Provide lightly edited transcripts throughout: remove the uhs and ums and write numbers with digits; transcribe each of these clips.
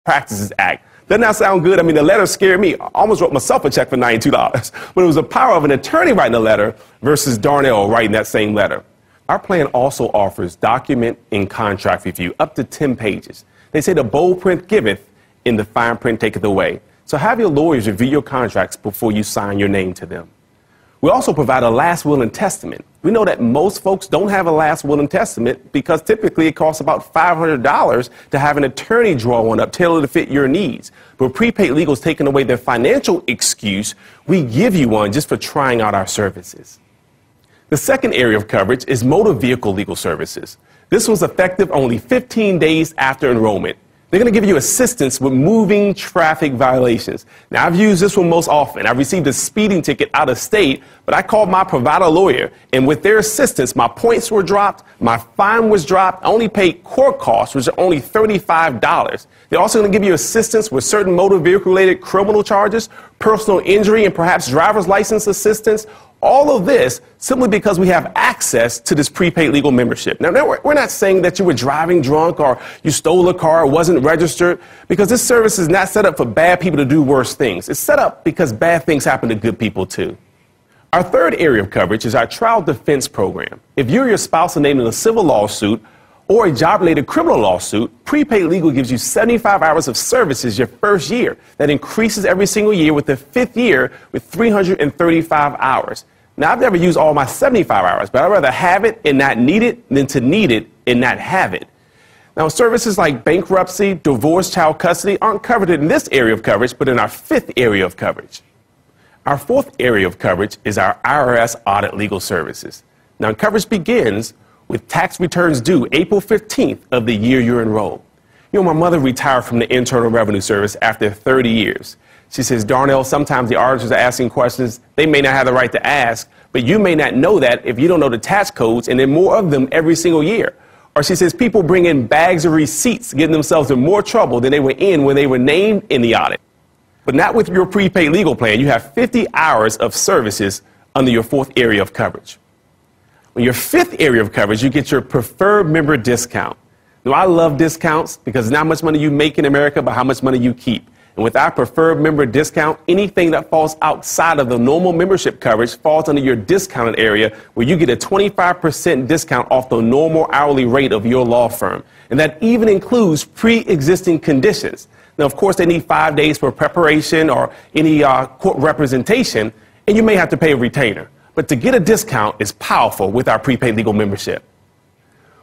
Practices Act. Doesn't that sound good? I mean, the letter scared me. I almost wrote myself a check for $92. But it was the power of an attorney writing the letter versus Darnell writing that same letter. Our plan also offers document and contract review up to 10 pages. They say the bold print giveth and the fine print taketh away. So have your lawyers review your contracts before you sign your name to them. We also provide a last will and testament. We know that most folks don't have a last will and testament because typically it costs about $500 to have an attorney draw one up tailored to fit your needs. But Prepaid Legal's taken away their financial excuse. We give you one just for trying out our services. The second area of coverage is motor vehicle legal services. This was effective only 15 days after enrollment. They're going to give you assistance with moving traffic violations. Now, I've used this one most often. I received a speeding ticket out of state, but I called my provider lawyer, and with their assistance, my points were dropped, my fine was dropped, I only paid court costs, which are only $35. They're also going to give you assistance with certain motor vehicle-related criminal charges, personal injury, and perhaps driver's license assistance. All of this simply because we have access to this prepaid legal membership. Now, we're not saying that you were driving drunk or you stole a car or wasn't registered, because this service is not set up for bad people to do worse things. It's set up because bad things happen to good people, too. Our third area of coverage is our trial defense program. If you or your spouse are named in a civil lawsuit or a job-related criminal lawsuit, Prepaid Legal gives you 75 hours of services your first year. That increases every single year with the fifth year with 335 hours. Now, I've never used all my 75 hours, but I'd rather have it and not need it than to need it and not have it. Now, services like bankruptcy, divorce, child custody aren't covered in this area of coverage, but in our fifth area of coverage. Our fourth area of coverage is our IRS audit legal services. Now, coverage begins with tax returns due April 15th of the year you're enrolled. You know, my mother retired from the Internal Revenue Service after 30 years. She says, Darnell, sometimes the auditors are asking questions they may not have the right to ask, but you may not know that if you don't know the tax codes, and there are more of them every single year. Or she says people bring in bags of receipts, getting themselves in more trouble than they were in when they were named in the audit. But not with your prepaid legal plan. You have 50 hours of services under your fourth area of coverage. On your fifth area of coverage, you get your preferred member discount. Now, I love discounts because it's not much money you make in America, but how much money you keep. And with our preferred member discount, anything that falls outside of the normal membership coverage falls under your discounted area, where you get a 25% discount off the normal hourly rate of your law firm. And that even includes pre-existing conditions. Now, of course, they need 5 days for preparation or any court representation, and you may have to pay a retainer. But to get a discount is powerful with our prepaid legal membership.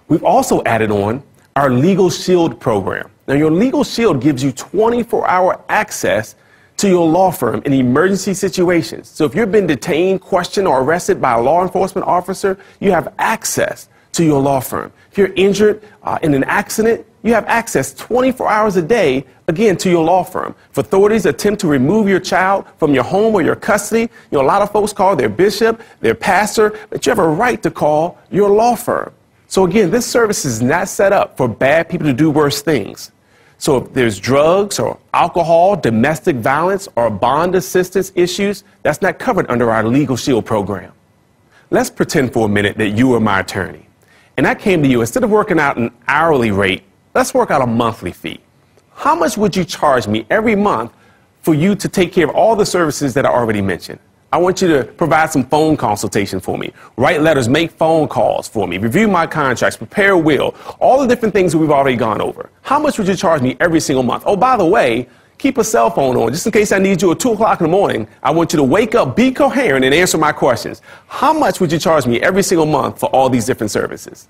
We've also added on our Legal Shield program. Now, your Legal Shield gives you 24-hour access to your law firm in emergency situations. So if you've been detained, questioned, or arrested by a law enforcement officer, you have access to your law firm. If you're injured in an accident, you have access 24 hours a day, again, to your law firm. If authorities attempt to remove your child from your home or your custody, you know, a lot of folks call their bishop, their pastor, but you have a right to call your law firm. So again, this service is not set up for bad people to do worse things. So if there's drugs or alcohol, domestic violence, or bond assistance issues, that's not covered under our Legal Shield program. Let's pretend for a minute that you were my attorney, and I came to you, instead of working out an hourly rate, let's work out a monthly fee. How much would you charge me every month for you to take care of all the services that I already mentioned? I want you to provide some phone consultation for me, write letters, make phone calls for me, review my contracts, prepare a will, all the different things that we've already gone over. How much would you charge me every single month? Oh, by the way, keep a cell phone on just in case I need you at 2 o'clock in the morning. I want you to wake up, be coherent, and answer my questions. How much would you charge me every single month for all these different services?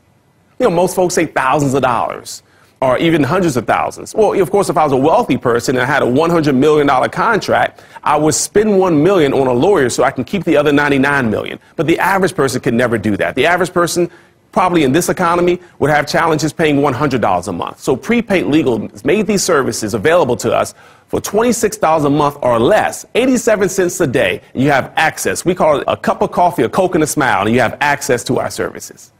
You know, most folks say thousands of dollars, or even hundreds of thousands. Well, of course, if I was a wealthy person and I had a $100 million contract, I would spend $1 million on a lawyer so I can keep the other $99 million. But the average person could never do that. The average person, probably in this economy, would have challenges paying $100 a month. So Prepaid Legal has made these services available to us for $26 a month or less, 87 cents a day, and you have access. We call it a cup of coffee, a Coke and a smile, and you have access to our services.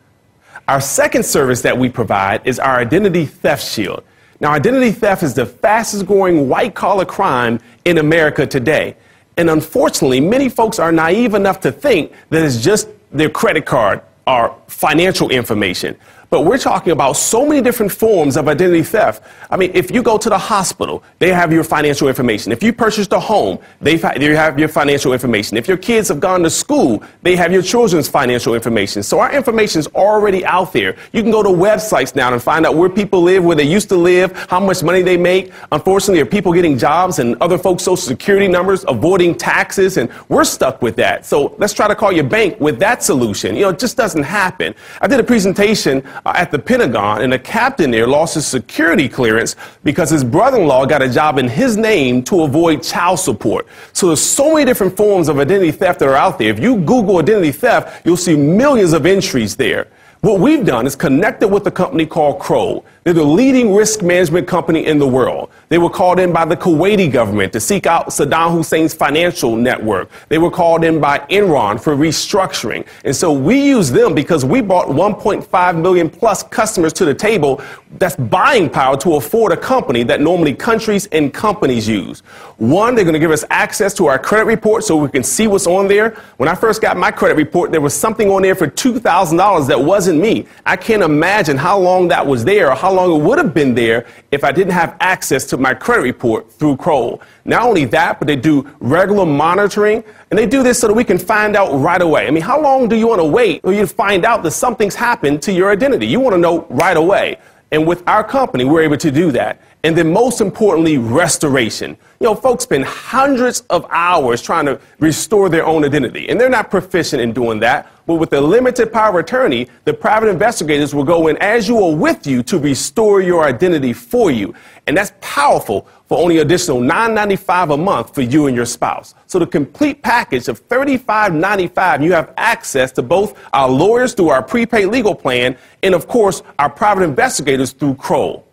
Our second service that we provide is our Identity Theft Shield. Now, identity theft is the fastest growing white-collar crime in America today. And unfortunately, many folks are naive enough to think that it's just their credit card or financial information. But we're talking about so many different forms of identity theft. I mean, if you go to the hospital, they have your financial information. If you purchased a home, they have your financial information. If your kids have gone to school, they have your children's financial information. So our information is already out there. You can go to websites now and find out where people live, where they used to live, how much money they make. Unfortunately, are people getting jobs and other folks' social security numbers, avoiding taxes, and we're stuck with that. So let's try to call your bank with that solution. You know, it just doesn't happen. I did a presentation at the Pentagon, and a captain there lost his security clearance because his brother-in-law got a job in his name to avoid child support. So there's so many different forms of identity theft that are out there. If you Google identity theft, you'll see millions of entries there. What we've done is connected with a company called Kroll. They're the leading risk management company in the world. They were called in by the Kuwaiti government to seek out Saddam Hussein's financial network. They were called in by Enron for restructuring. And so we use them because we brought 1.5 million plus customers to the table. That's buying power to afford a company that normally countries and companies use. One, they're going to give us access to our credit report so we can see what's on there. When I first got my credit report, there was something on there for $2,000 that wasn't me. I can't imagine how long that was there or how long it would have been there if I didn't have access to my credit report through Kroll. Not only that, but they do regular monitoring, and they do this so that we can find out right away. I mean, how long do you want to wait for you to find out that something's happened to your identity? You want to know right away. And with our company, we're able to do that. And then most importantly, restoration. You know, folks spend hundreds of hours trying to restore their own identity, and they're not proficient in doing that. But with the limited power of attorney, the private investigators will go in as you are with you to restore your identity for you. And that's powerful for only an additional $9.95 a month for you and your spouse. So the complete package of $35.95, you have access to both our lawyers through our prepaid legal plan and, of course, our private investigators through Kroll.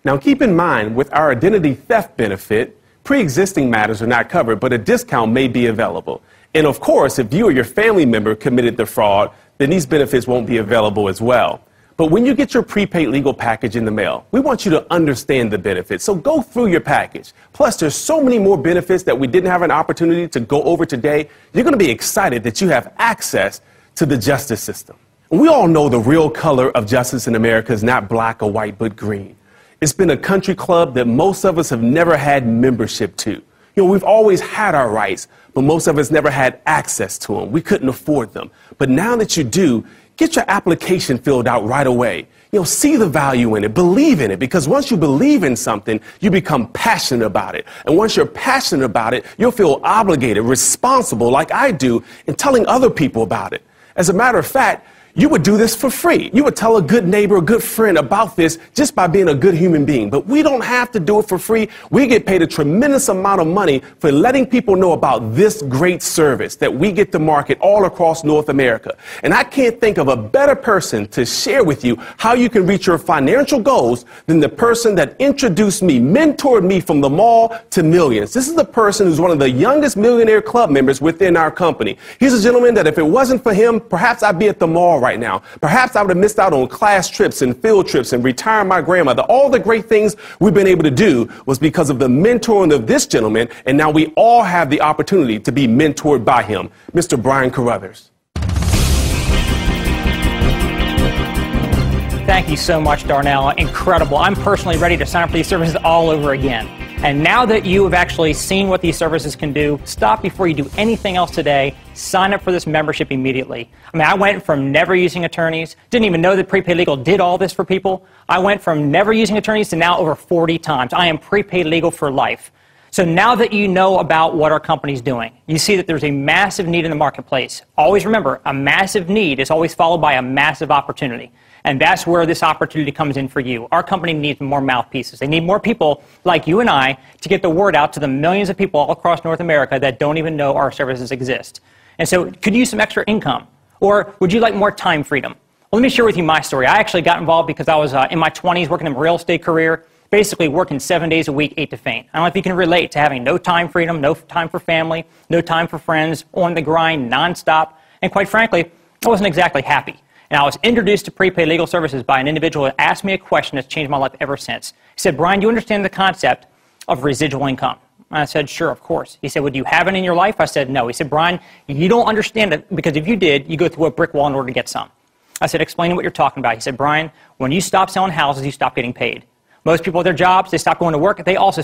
Now, keep in mind, with our identity theft benefit, pre-existing matters are not covered, but a discount may be available. And of course, if you or your family member committed the fraud, then these benefits won't be available as well. But when you get your prepaid legal package in the mail, we want you to understand the benefits. So go through your package. Plus, there's so many more benefits that we didn't have an opportunity to go over today. You're going to be excited that you have access to the justice system. We all know the real color of justice in America is not black or white, but green. It's been a country club that most of us have never had membership to. You know, we've always had our rights, but most of us never had access to them. We couldn't afford them. But now that you do, get your application filled out right away. You know, see the value in it, believe in it, because once you believe in something, you become passionate about it. And once you're passionate about it, you'll feel obligated, responsible, like I do, in telling other people about it. As a matter of fact, you would do this for free. You would tell a good neighbor, a good friend about this just by being a good human being. But we don't have to do it for free. We get paid a tremendous amount of money for letting people know about this great service that we get to market all across North America. And I can't think of a better person to share with you how you can reach your financial goals than the person that introduced me, mentored me from the mall to millions. This is the person who's one of the youngest Millionaire Club members within our company. He's a gentleman that if it wasn't for him, perhaps I'd be at the mall right now. Perhaps I would have missed out on class trips and field trips and retiring my grandmother. All the great things we've been able to do was because of the mentoring of this gentleman, and now we all have the opportunity to be mentored by him, Mr. Brian Carruthers. Thank you so much, Darnell. Incredible. I'm personally ready to sign up for these services all over again. And now that you have actually seen what these services can do, stop before you do anything else today. Sign up for this membership immediately. I mean, I went from never using attorneys, didn't even know that Prepaid Legal did all this for people. I went from never using attorneys to now over 40 times. I am Prepaid Legal for life. So now that you know about what our company's doing, you see that there's a massive need in the marketplace. Always remember, a massive need is always followed by a massive opportunity. And that's where this opportunity comes in for you. Our company needs more mouthpieces. They need more people like you and I to get the word out to the millions of people all across North America that don't even know our services exist. And so could you use some extra income? Or would you like more time freedom? Well, let me share with you my story. I actually got involved because I was in my 20s working in a real estate career, basically working 7 days a week, 8 to faint. I don't know if you can relate to having no time freedom, no time for family, no time for friends, on the grind, nonstop. And quite frankly, I wasn't exactly happy. And I was introduced to Prepaid Legal Services by an individual who asked me a question that's changed my life ever since. He said, Brian, you understand the concept of residual income? I said, sure, of course. He said, well, do you have it in your life? I said, no. He said, Brian, you don't understand it because if you did, you go through a brick wall in order to get some. I said, explain what you're talking about. He said, Brian, when you stop selling houses, you stop getting paid. Most people at their jobs, they stop going to work, they also